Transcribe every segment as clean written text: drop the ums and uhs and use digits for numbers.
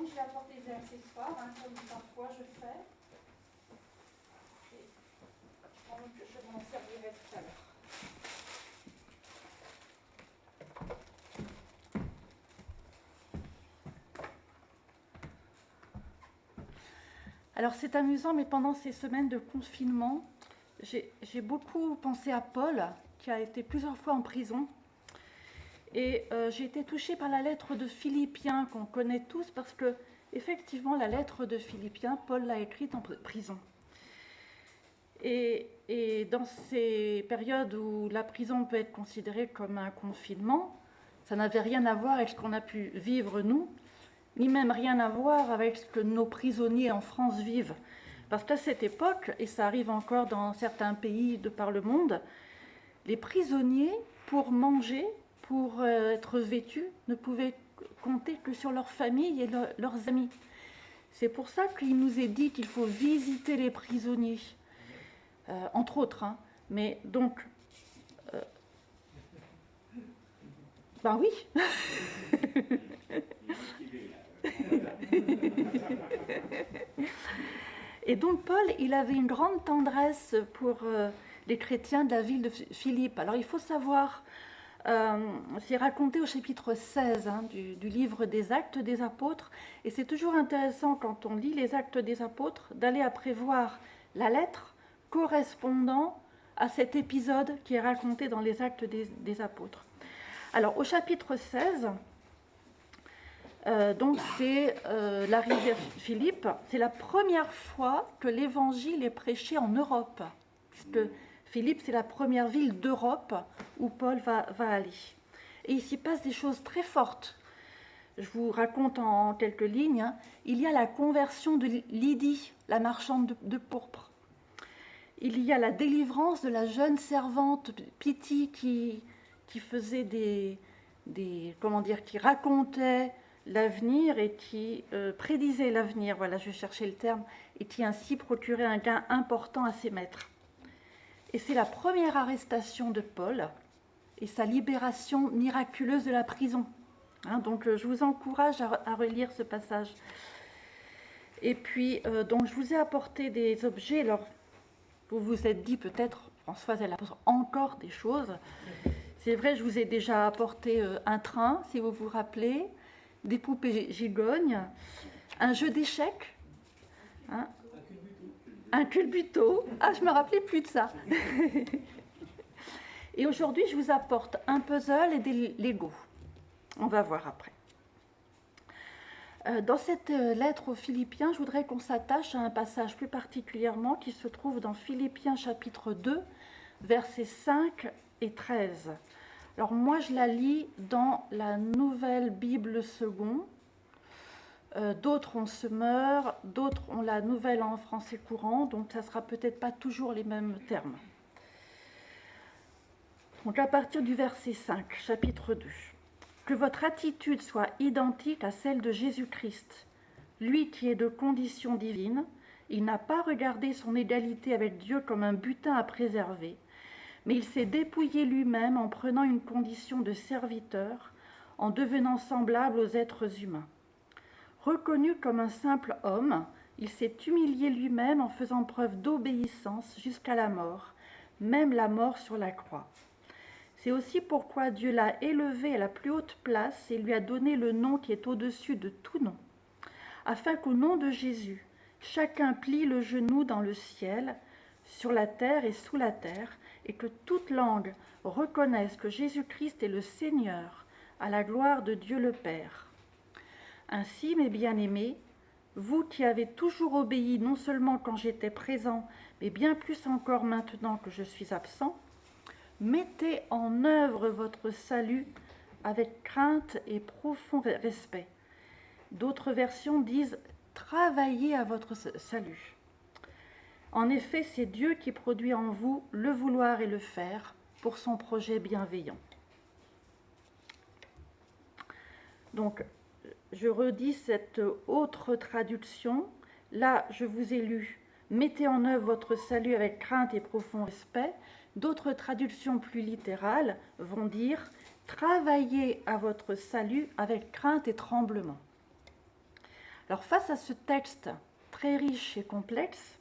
donc je vais apporter des accessoires, comme parfois je fais. Et je m'en servirai tout à l'heure. Alors c'est amusant, mais pendant ces semaines de confinement, j'ai beaucoup pensé à Paul, qui a été plusieurs fois en prison. Et j'ai été touchée par la lettre de Philippiens, qu'on connaît tous, parce que, effectivement, la lettre de Philippiens, Paul l'a écrite en prison. Et dans ces périodes où la prison peut être considérée comme un confinement, ça n'avait rien à voir avec ce qu'on a pu vivre nous, ni même rien à voir avec ce que nos prisonniers en France vivent. Parce qu'à cette époque, et ça arrive encore dans certains pays de par le monde, les prisonniers, pour manger, pour être vêtus, ne pouvaient compter que sur leur famille et leurs amis. C'est pour ça qu'il nous est dit qu'il faut visiter les prisonniers, entre autres. Mais donc, ben oui. Et donc Paul, il avait une grande tendresse pour les chrétiens de la ville de Philippe. Alors il faut savoir, c'est raconté au chapitre 16 du livre des Actes des Apôtres, et c'est toujours intéressant quand on lit les Actes des Apôtres d'aller après voir la lettre correspondant à cet épisode qui est raconté dans les Actes des Apôtres. Alors au chapitre 16, donc c'est l'arrivée à Philippe, c'est la première fois que l'évangile est prêché en Europe, puisque Philippe c'est la première ville d'Europe où Paul va aller. Et il s'y passe des choses très fortes. Je vous raconte en quelques lignes. Il y a la conversion de Lydie, la marchande de pourpre. Il y a la délivrance de la jeune servante Pythie qui faisait qui racontait l'avenir et qui prédisait l'avenir, voilà, je cherchais le terme, et qui ainsi procurait un gain important à ses maîtres. Et c'est la première arrestation de Paul et sa libération miraculeuse de la prison. Donc je vous encourage à relire ce passage. Et puis, donc je vous ai apporté des objets. Alors, vous vous êtes dit peut-être, Françoise, elle apporte encore des choses. C'est vrai, je vous ai déjà apporté un train, si vous vous rappelez, des poupées gigognes, un jeu d'échecs, un culbuto. Ah, je ne me rappelais plus de ça. Et aujourd'hui, je vous apporte un puzzle et des Lego. On va voir après. Dans cette lettre aux Philippiens, je voudrais qu'on s'attache à un passage plus particulièrement qui se trouve dans Philippiens chapitre 2, versets 5 et 13. Alors moi, je la lis dans la Nouvelle Bible Second. D'autres ont Semeur, d'autres ont la Nouvelle en français courant, donc ça ne sera peut-être pas toujours les mêmes termes. Donc à partir du verset 5, chapitre 2. Que votre attitude soit identique à celle de Jésus-Christ. Lui qui est de condition divine, il n'a pas regardé son égalité avec Dieu comme un butin à préserver, mais il s'est dépouillé lui-même en prenant une condition de serviteur, en devenant semblable aux êtres humains. Reconnu comme un simple homme, il s'est humilié lui-même en faisant preuve d'obéissance jusqu'à la mort, même la mort sur la croix. C'est aussi pourquoi Dieu l'a élevé à la plus haute place et lui a donné le nom qui est au-dessus de tout nom, afin qu'au nom de Jésus, chacun plie le genou dans le ciel, sur la terre et sous la terre, et que toute langue reconnaisse que Jésus-Christ est le Seigneur, à la gloire de Dieu le Père. Ainsi, mes bien-aimés, vous qui avez toujours obéi non seulement quand j'étais présent, mais bien plus encore maintenant que je suis absent, mettez en œuvre votre salut avec crainte et profond respect. D'autres versions disent « travaillez à votre salut ». En effet, c'est Dieu qui produit en vous le vouloir et le faire pour son projet bienveillant. Donc, je redis cette autre traduction. Là, je vous ai lu « Mettez en œuvre votre salut avec crainte et profond respect ». D'autres traductions plus littérales vont dire « Travaillez à votre salut avec crainte et tremblement ». Alors face à ce texte très riche et complexe,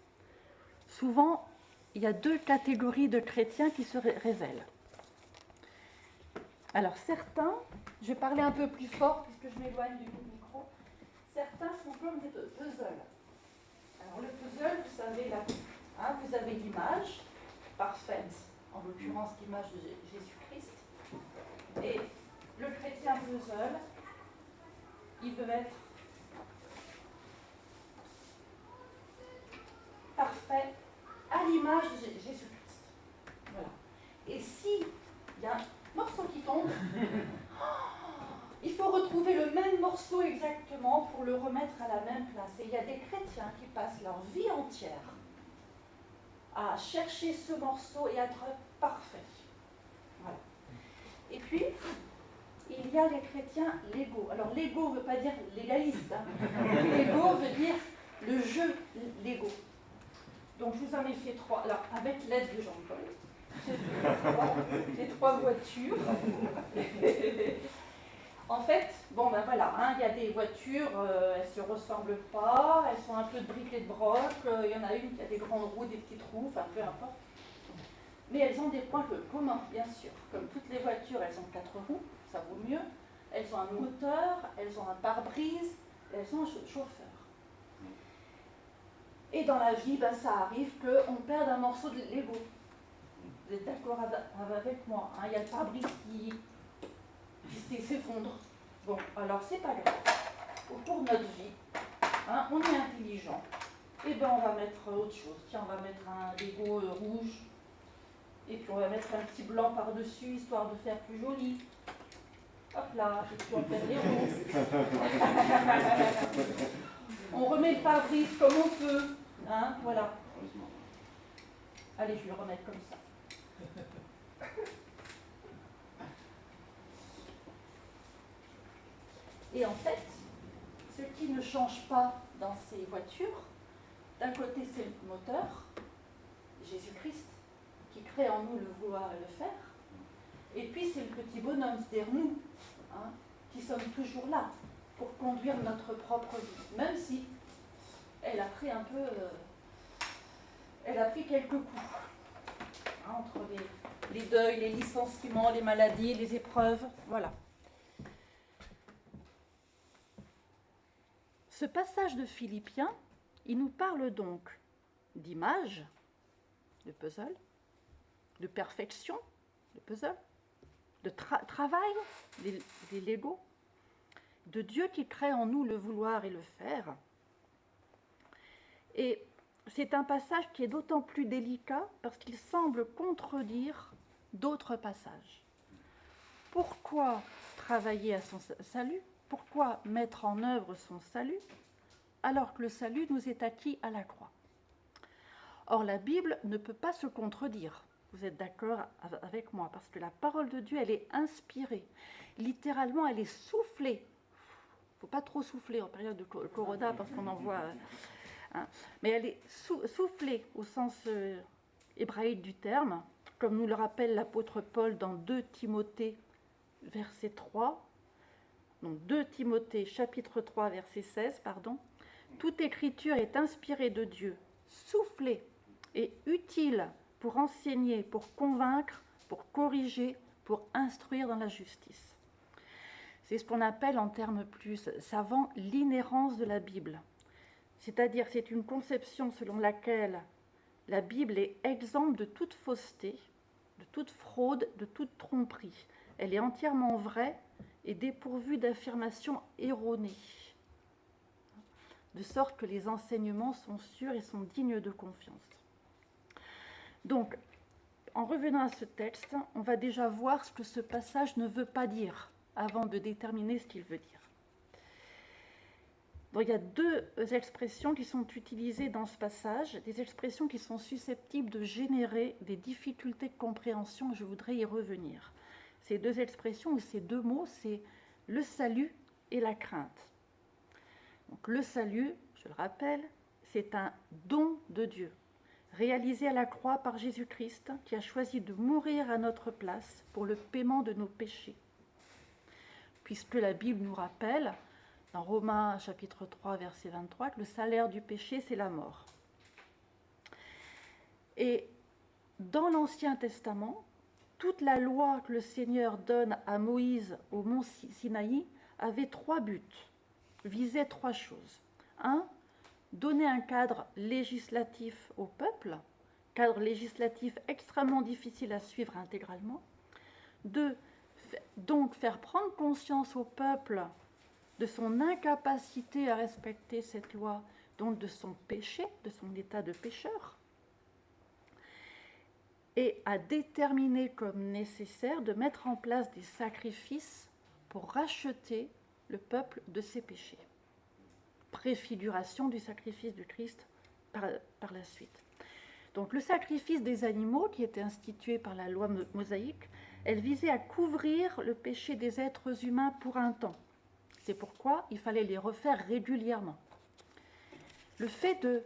souvent il y a deux catégories de chrétiens qui se révèlent. Alors certains, je vais parler un peu plus fort puisque je m'éloigne du micro, certains sont comme des puzzles. Alors le puzzle, vous savez, là, hein, vous avez l'image parfaite, en l'occurrence l'image de Jésus-Christ, et le chrétien puzzle, il veut être parfait à l'image de Jésus-Christ. Voilà. Et s'il y a un morceau qui tombe, il faut retrouver le même morceau exactement pour le remettre à la même place. Et il y a des chrétiens qui passent leur vie entière à chercher ce morceau et à être parfait. Voilà. Et puis, il y a les chrétiens légaux. Alors, légaux ne veut pas dire légaliste. Hein. Légaux veut dire le jeu Lego. Donc, je vous en ai fait 3. Alors, avec l'aide de Jean-Paul, j'ai fait les 3 voitures. En fait, bon ben voilà, hein, il y a des voitures, elles ne se ressemblent pas, elles sont un peu de briques et de broc, il y en a une qui a des grandes roues, des petites roues, enfin peu importe. Mais elles ont des points communs, bien sûr. Comme toutes les voitures, elles ont 4 roues, ça vaut mieux. Elles ont un moteur, elles ont un pare-brise, elles ont un chauffeur. Et dans la vie, ben, ça arrive qu'on perde un morceau de Lego. Vous êtes d'accord avec moi, hein, il y a le pare-brise qui s'effondre. Bon, alors c'est pas grave. Au cours de notre vie, hein, on est intelligent. Et bien on va mettre autre chose. Tiens, on va mettre un Lego rouge. Et puis on va mettre un petit blanc par-dessus, histoire de faire plus joli. Hop là, et puis on perd les roues. On remet le pare-brise comme on peut. Hein, voilà. Allez, je vais le remettre comme ça. Et en fait, ce qui ne change pas dans ces voitures, d'un côté c'est le moteur, Jésus-Christ, qui crée en nous le vouloir et le faire, et puis c'est le petit bonhomme, c'est-à-dire nous, hein, qui sommes toujours là pour conduire notre propre vie, même si elle a pris un peu, elle a pris quelques coups, hein, entre les deuils, les licenciements, les maladies, les épreuves, voilà. Ce passage de Philippiens, il nous parle donc d'image, de puzzle, de perfection, de puzzle, de travail, des Legos, de Dieu qui crée en nous le vouloir et le faire. Et c'est un passage qui est d'autant plus délicat parce qu'il semble contredire d'autres passages. Pourquoi travailler à son salut ? Pourquoi mettre en œuvre son salut alors que le salut nous est acquis à la croix ? Or, la Bible ne peut pas se contredire. Vous êtes d'accord avec moi? Parce que la parole de Dieu, elle est inspirée. Littéralement, elle est soufflée. Il ne faut pas trop souffler en période de corona parce qu'on en voit... Hein. Mais elle est soufflée au sens hébraïque du terme, comme nous le rappelle l'apôtre Paul dans 2 Timothée, verset 3. Donc 2 Timothée, chapitre 3, verset 16, pardon. Toute écriture est inspirée de Dieu, soufflée et utile pour enseigner, pour convaincre, pour corriger, pour instruire dans la justice. C'est ce qu'on appelle en termes plus savants l'inhérence de la Bible. C'est-à-dire c'est une conception selon laquelle la Bible est exempte de toute fausseté, de toute fraude, de toute tromperie. Elle est entièrement vraie et dépourvue d'affirmations erronées, de sorte que les enseignements sont sûrs et sont dignes de confiance. Donc, en revenant à ce texte, on va déjà voir ce que ce passage ne veut pas dire, avant de déterminer ce qu'il veut dire. Donc, il y a 2 expressions qui sont utilisées dans ce passage, des expressions qui sont susceptibles de générer des difficultés de compréhension, je voudrais y revenir. Ces 2 expressions, ou ces 2 mots, c'est le salut et la crainte. Donc, le salut, je le rappelle, c'est un don de Dieu, réalisé à la croix par Jésus-Christ, qui a choisi de mourir à notre place pour le paiement de nos péchés. Puisque la Bible nous rappelle dans Romains chapitre 3, verset 23, que le salaire du péché, c'est la mort. Et dans l'Ancien Testament, toute la loi que le Seigneur donne à Moïse au mont Sinaï avait 3 buts, visait 3 choses. 1, donner un cadre législatif au peuple, cadre législatif extrêmement difficile à suivre intégralement. 2, donc faire prendre conscience au peuple de son incapacité à respecter cette loi, donc de son péché, de son état de pécheur, et à déterminer comme nécessaire de mettre en place des sacrifices pour racheter le peuple de ses péchés. Préfiguration du sacrifice du Christ par la suite. Donc le sacrifice des animaux, qui était institué par la loi mosaïque, elle visait à couvrir le péché des êtres humains pour un temps. C'est pourquoi il fallait les refaire régulièrement. Le fait de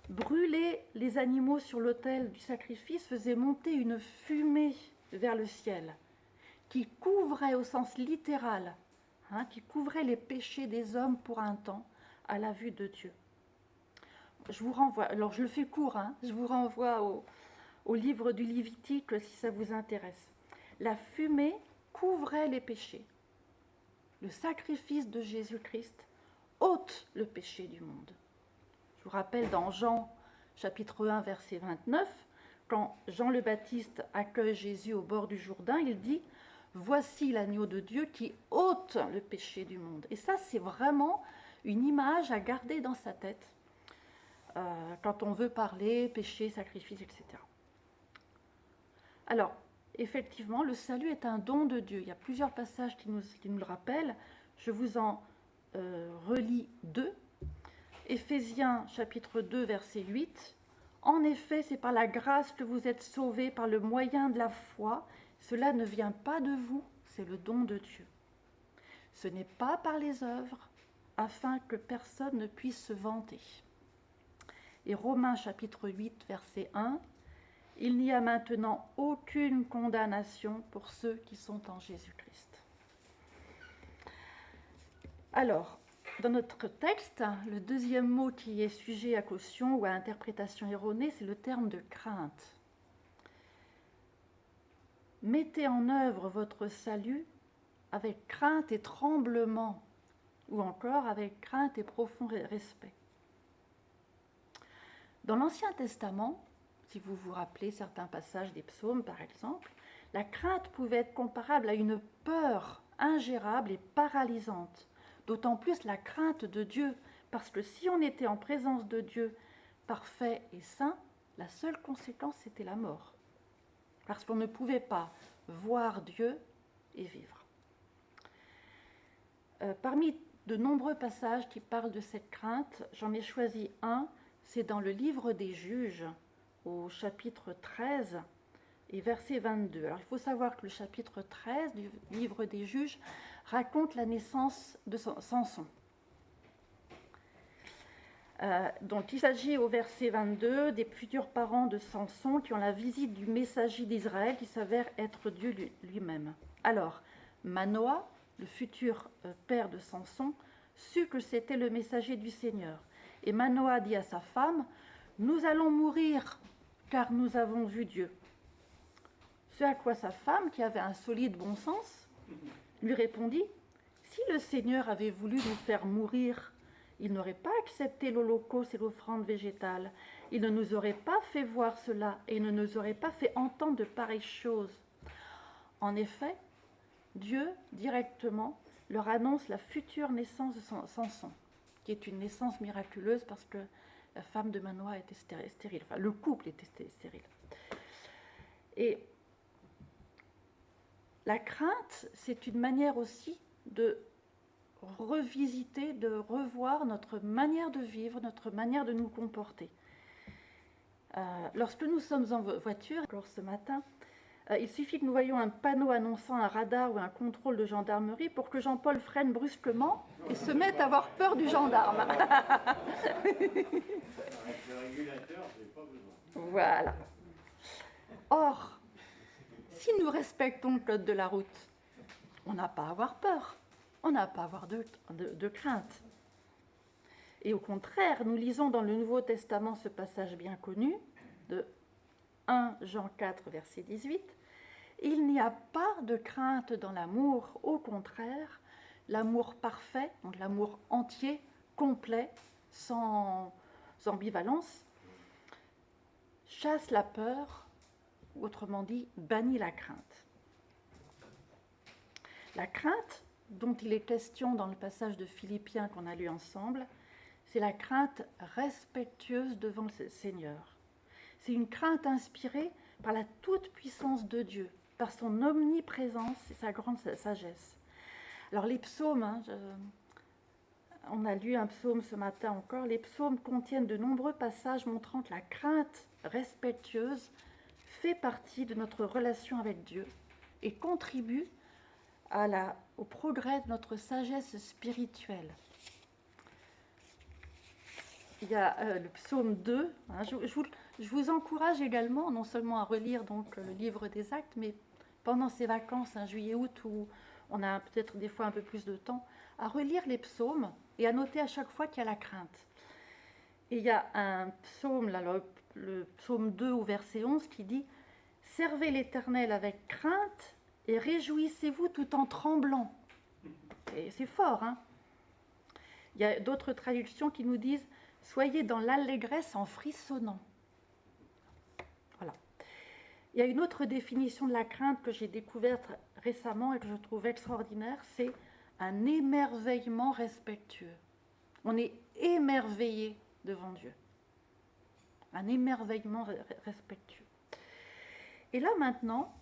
brûler les animaux sur l'autel du sacrifice faisait monter une fumée vers le ciel, qui couvrait au sens littéral, qui couvrait les péchés des hommes pour un temps à la vue de Dieu. Je vous renvoie, alors je le fais court, je vous renvoie au livre du Lévitique si ça vous intéresse. La fumée couvrait les péchés. Le sacrifice de Jésus-Christ ôte le péché du monde. Je vous rappelle dans Jean chapitre 1 verset 29, quand Jean le Baptiste accueille Jésus au bord du Jourdain, il dit « Voici l'agneau de Dieu qui ôte le péché du monde ». Et ça, c'est vraiment une image à garder dans sa tête quand on veut parler péché, sacrifice, etc. Alors, effectivement, le salut est un don de Dieu. Il y a plusieurs passages qui nous le rappellent. Je vous en relis 2. Éphésiens chapitre 2, verset 8. « En effet, c'est par la grâce que vous êtes sauvés par le moyen de la foi. Cela ne vient pas de vous, c'est le don de Dieu. Ce n'est pas par les œuvres, afin que personne ne puisse se vanter. » Et Romains chapitre 8, verset 1. « Il n'y a maintenant aucune condamnation pour ceux qui sont en Jésus-Christ. » Alors, dans notre texte, le deuxième mot qui est sujet à caution ou à interprétation erronée, c'est le terme de crainte. Mettez en œuvre votre salut avec crainte et tremblement, ou encore avec crainte et profond respect. Dans l'Ancien Testament, si vous vous rappelez certains passages des psaumes par exemple, la crainte pouvait être comparable à une peur ingérable et paralysante. D'autant plus la crainte de Dieu, parce que si on était en présence de Dieu parfait et saint, la seule conséquence c'était la mort. Parce qu'on ne pouvait pas voir Dieu et vivre. Parmi de nombreux passages qui parlent de cette crainte, j'en ai choisi un, c'est dans le livre des Juges, au chapitre 13 et verset 22. Alors il faut savoir que le chapitre 13 du livre des Juges raconte la naissance de Samson. Donc il s'agit au verset 22 des futurs parents de Samson qui ont la visite du messager d'Israël qui s'avère être Dieu lui-même. Alors, Manoah, le futur père de Samson, sut que c'était le messager du Seigneur. Et Manoah dit à sa femme, « Nous allons mourir, car nous avons vu Dieu. » Ce à quoi sa femme, qui avait un solide bon sens, lui répondit, « Si le Seigneur avait voulu nous faire mourir, il n'aurait pas accepté l'holocauste et l'offrande végétale. Il ne nous aurait pas fait voir cela et ne nous aurait pas fait entendre de pareilles choses. » En effet, Dieu, directement, leur annonce la future naissance de Samson, qui est une naissance miraculeuse parce que la femme de Manoah était stérile, enfin le couple était stérile. Et la crainte, c'est une manière aussi de revisiter, de revoir notre manière de vivre, notre manière de nous comporter. Lorsque nous sommes en voiture, encore ce matin, il suffit que nous voyions un panneau annonçant un radar ou un contrôle de gendarmerie pour que Jean-Paul freine brusquement et se mette à avoir peur du gendarme. Le régulateur, je n'ai pas besoin. Voilà. Or, si nous respectons le code de la route, on n'a pas à avoir peur. On n'a pas à avoir de crainte. Et au contraire, nous lisons dans le Nouveau Testament ce passage bien connu de 1 Jean 4, verset 18. Il n'y a pas de crainte dans l'amour, au contraire, l'amour parfait, donc l'amour entier, complet, sans ambivalence, chasse la peur, autrement dit, bannit la crainte. La crainte dont il est question dans le passage de Philippiens qu'on a lu ensemble, c'est la crainte respectueuse devant le Seigneur. C'est une crainte inspirée par la toute-puissance de Dieu, par son omniprésence et sa grande sagesse. Alors les psaumes, on a lu un psaume ce matin encore, les psaumes contiennent de nombreux passages montrant que la crainte respectueuse fait partie de notre relation avec Dieu et contribue au progrès de notre sagesse spirituelle. Il y a le psaume 2. Je vous encourage également, non seulement à relire donc, le livre des Actes, mais pendant ces vacances, juillet-août, où on a peut-être des fois un peu plus de temps, à relire les psaumes et à noter à chaque fois qu'il y a la crainte. Et il y a un psaume, là, le psaume 2 au verset 11, qui dit « Servez l'Éternel avec crainte et réjouissez-vous tout en tremblant. » Et c'est fort, hein. Il y a d'autres traductions qui nous disent « Soyez dans l'allégresse en frissonnant. » Voilà. Il y a une autre définition de la crainte que j'ai découverte récemment et que je trouve extraordinaire, c'est un émerveillement respectueux. On est émerveillé devant Dieu. Un émerveillement respectueux. Et là maintenant,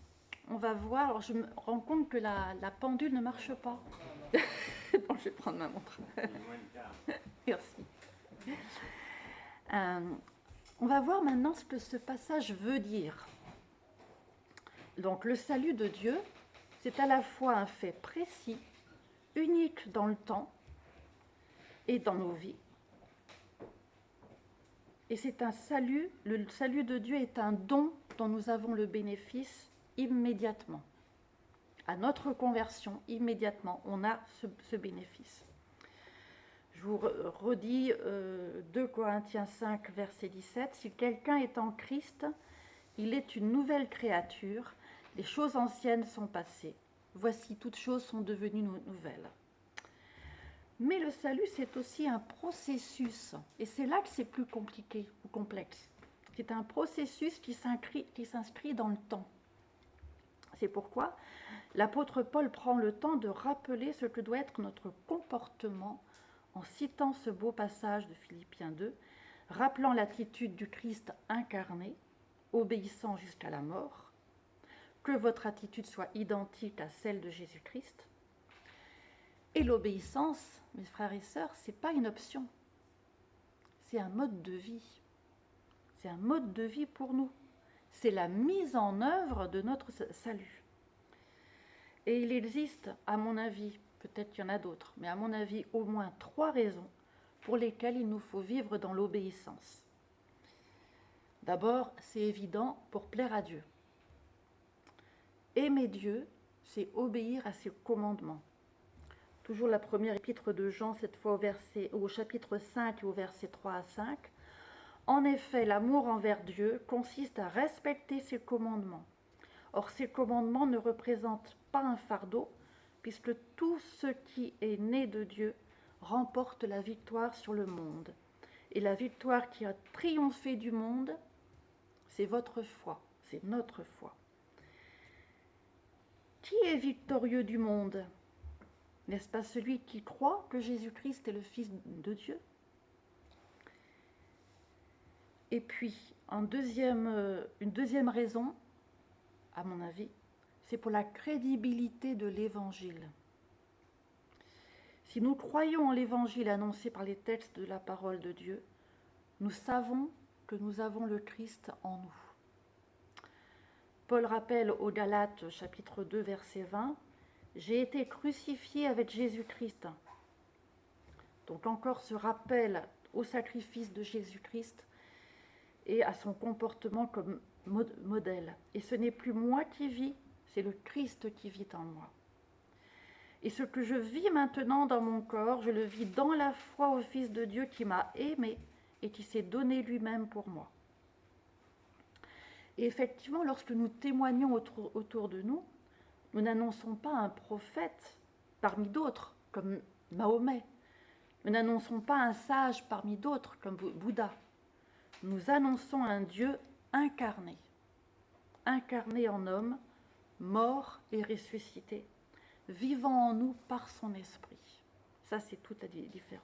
on va voir, alors je me rends compte que la pendule ne marche pas. Bon, je vais prendre ma montre. Merci. On va voir maintenant ce que ce passage veut dire. Donc le salut de Dieu, c'est à la fois un fait précis, unique dans le temps et dans nos vies. Et c'est un salut, le salut de Dieu est un don dont nous avons le bénéfice immédiatement. À notre conversion, immédiatement, on a ce bénéfice. Je vous redis 2 Corinthiens 5, verset 17. « Si quelqu'un est en Christ, il est une nouvelle créature. Les choses anciennes sont passées. Voici, toutes choses sont devenues nouvelles. » Mais le salut, c'est aussi un processus. Et c'est là que c'est plus compliqué ou complexe. C'est un processus qui s'inscrit dans le temps. C'est pourquoi l'apôtre Paul prend le temps de rappeler ce que doit être notre comportement en citant ce beau passage de Philippiens 2, rappelant l'attitude du Christ incarné, obéissant jusqu'à la mort, que votre attitude soit identique à celle de Jésus-Christ. Et l'obéissance, mes frères et sœurs, ce n'est pas une option, c'est un mode de vie. C'est un mode de vie pour nous. C'est la mise en œuvre de notre salut. Et il existe, à mon avis, peut-être qu'il y en a d'autres, mais à mon avis, au moins 3 raisons pour lesquelles il nous faut vivre dans l'obéissance. D'abord, c'est évident, pour plaire à Dieu. Aimer Dieu, c'est obéir à ses commandements. Toujours la première épître de Jean, cette fois au chapitre 5 et au verset 3 à 5. En effet, l'amour envers Dieu consiste à respecter ses commandements. Or, ces commandements ne représentent pas un fardeau, puisque tout ce qui est né de Dieu remporte la victoire sur le monde. Et la victoire qui a triomphé du monde, c'est votre foi, c'est notre foi. Qui est victorieux du monde ? N'est-ce pas celui qui croit que Jésus-Christ est le Fils de Dieu ? Et puis, une deuxième raison, à mon avis, c'est pour la crédibilité de l'Évangile. Si nous croyons en l'Évangile annoncé par les textes de la parole de Dieu, nous savons que nous avons le Christ en nous. Paul rappelle aux Galates, chapitre 2, verset 20, « J'ai été crucifié avec Jésus-Christ. » Donc encore ce rappel au sacrifice de Jésus-Christ et à son comportement comme modèle. Et ce n'est plus moi qui vis, c'est le Christ qui vit en moi. Et ce que je vis maintenant dans mon corps, je le vis dans la foi au Fils de Dieu qui m'a aimé et qui s'est donné lui-même pour moi. Et effectivement, lorsque nous témoignons autour de nous, nous n'annonçons pas un prophète parmi d'autres, comme Mahomet. Nous n'annonçons pas un sage parmi d'autres, comme Bouddha. Nous annonçons un Dieu incarné, incarné en homme, mort et ressuscité, vivant en nous par son esprit. Ça, c'est toute la différence.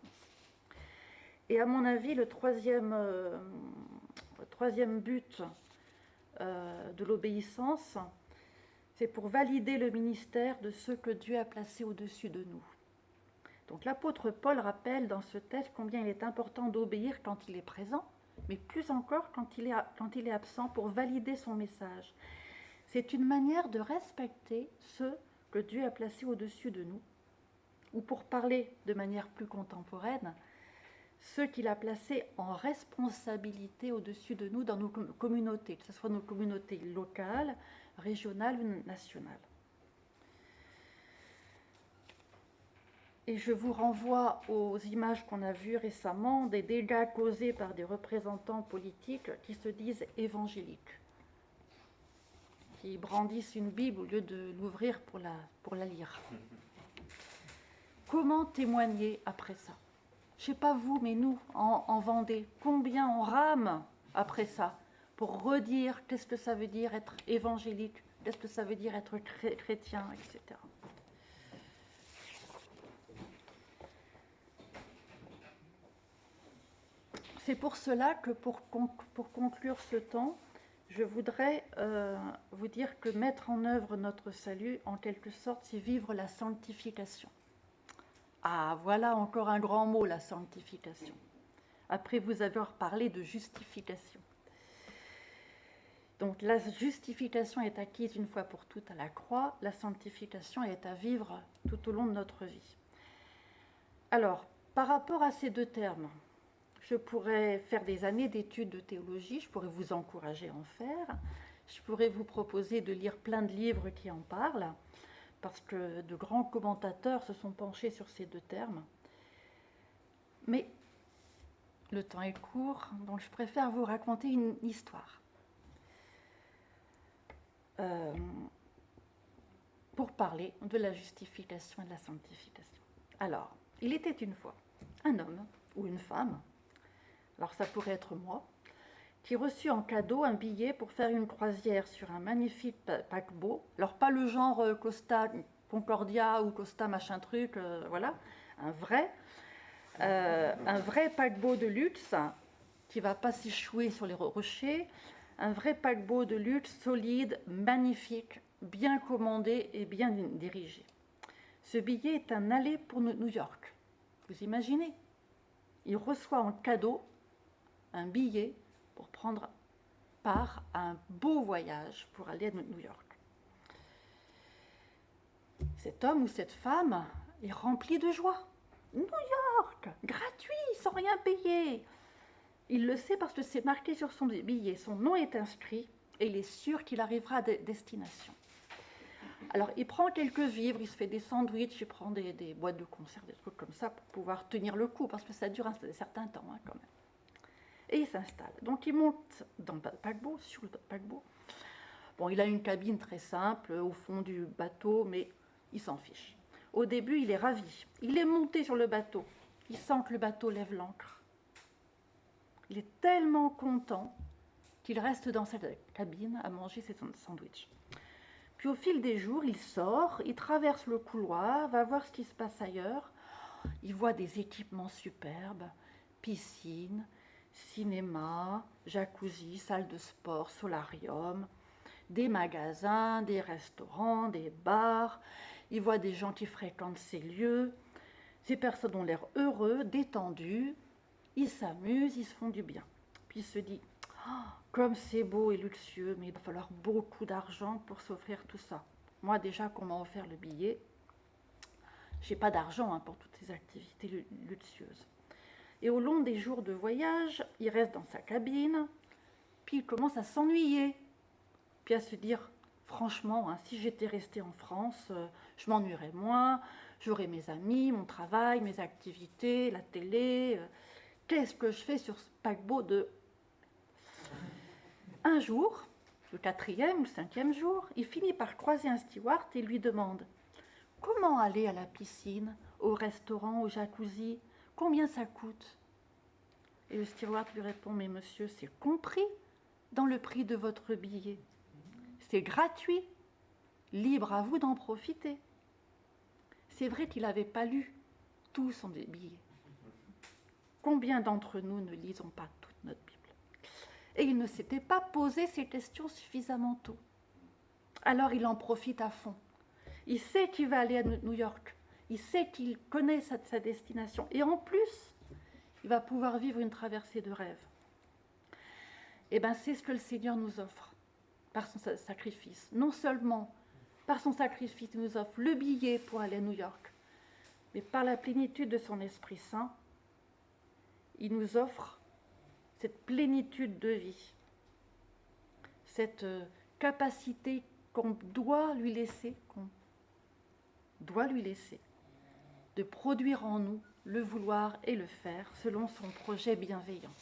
Et à mon avis, le troisième but de l'obéissance, c'est pour valider le ministère de ceux que Dieu a placés au-dessus de nous. Donc l'apôtre Paul rappelle dans ce texte combien il est important d'obéir quand il est présent, mais plus encore quand il est absent pour valider son message. C'est une manière de respecter ceux que Dieu a placés au-dessus de nous, ou pour parler de manière plus contemporaine, ceux qu'il a placés en responsabilité au-dessus de nous dans nos communautés, que ce soit nos communautés locales, régionales ou nationales. Et je vous renvoie aux images qu'on a vues récemment des dégâts causés par des représentants politiques qui se disent évangéliques, qui brandissent une Bible au lieu de l'ouvrir pour la lire. Comment témoigner après ça ? Je ne sais pas vous, mais nous, en Vendée, combien on rame après ça pour redire qu'est-ce que ça veut dire être évangélique, qu'est-ce que ça veut dire être chrétien, etc. C'est pour cela que pour conclure ce temps, je voudrais vous dire que mettre en œuvre notre salut, en quelque sorte, c'est vivre la sanctification. Ah, voilà encore un grand mot, la sanctification. Après vous avoir parlé de justification. Donc la justification est acquise une fois pour toutes à la croix, la sanctification est à vivre tout au long de notre vie. Alors, par rapport à ces deux termes, je pourrais faire des années d'études de théologie, je pourrais vous encourager à en faire, je pourrais vous proposer de lire plein de livres qui en parlent, parce que de grands commentateurs se sont penchés sur ces deux termes. Mais le temps est court, donc je préfère vous raconter une histoire. Pour parler de la justification et de la sanctification. Alors, il était une fois un homme ou une femme, alors ça pourrait être moi, qui reçut en cadeau un billet pour faire une croisière sur un magnifique paquebot. Alors pas le genre Costa Concordia ou Costa machin truc, voilà, un vrai paquebot de luxe qui ne va pas s'échouer sur les rochers, un vrai paquebot de luxe solide, magnifique, bien commandé et bien dirigé. Ce billet est un aller pour New York. Vous imaginez ? Il reçoit en cadeau un billet pour prendre part à un beau voyage pour aller à New York. Cet homme ou cette femme est rempli de joie. New York, gratuit, sans rien payer. Il le sait parce que c'est marqué sur son billet. Son nom est inscrit et il est sûr qu'il arrivera à destination. Alors, il prend quelques vivres, il se fait des sandwichs, il prend des boîtes de conserve, des trucs comme ça pour pouvoir tenir le coup, parce que ça dure un certain temps quand même. Et il s'installe. Donc, il monte dans le paquebot, sur le paquebot. Bon, il a une cabine très simple au fond du bateau, mais il s'en fiche. Au début, il est ravi. Il est monté sur le bateau. Il sent que le bateau lève l'ancre. Il est tellement content qu'il reste dans sa cabine à manger ses sandwichs. Puis au fil des jours, il sort, il traverse le couloir, va voir ce qui se passe ailleurs. Il voit des équipements superbes, piscine, cinéma, jacuzzi, salle de sport, solarium, des magasins, des restaurants, des bars. Il voit des gens qui fréquentent ces lieux. Ces personnes ont l'air heureux, détendus. Ils s'amusent, ils se font du bien. Puis il se dit, comme c'est beau et luxueux, mais il va falloir beaucoup d'argent pour s'offrir tout ça. Moi, déjà, qu'on m'a offert le billet, j'ai pas d'argent pour toutes ces activités luxueuses. Et au long des jours de voyage, il reste dans sa cabine, puis il commence à s'ennuyer, puis à se dire, franchement, si j'étais resté en France, je m'ennuierais moins, J'aurai mes amis, mon travail, mes activités, la télé. Qu'est-ce que je fais sur ce paquebot de... Un jour, le 4e ou le 5e jour, il finit par croiser un steward et lui demande « Comment aller à la piscine, au restaurant, au jacuzzi? Combien ça coûte ?» Et le steward lui répond « Mais monsieur, c'est compris dans le prix de votre billet. C'est gratuit, libre à vous d'en profiter. » C'est vrai qu'il n'avait pas lu tout son billet. Combien d'entre nous ne lisons pas toute notre Bible? Et il ne s'était pas posé ces questions suffisamment tôt. Alors il en profite à fond. Il sait qu'il va aller à New York. Il sait qu'il connaît sa destination. Et en plus, il va pouvoir vivre une traversée de rêve. Et bien, c'est ce que le Seigneur nous offre par son sacrifice. Non seulement par son sacrifice, il nous offre le billet pour aller à New York, mais par la plénitude de son Esprit Saint, il nous offre cette plénitude de vie, cette capacité qu'on doit lui laisser, de produire en nous le vouloir et le faire selon son projet bienveillant.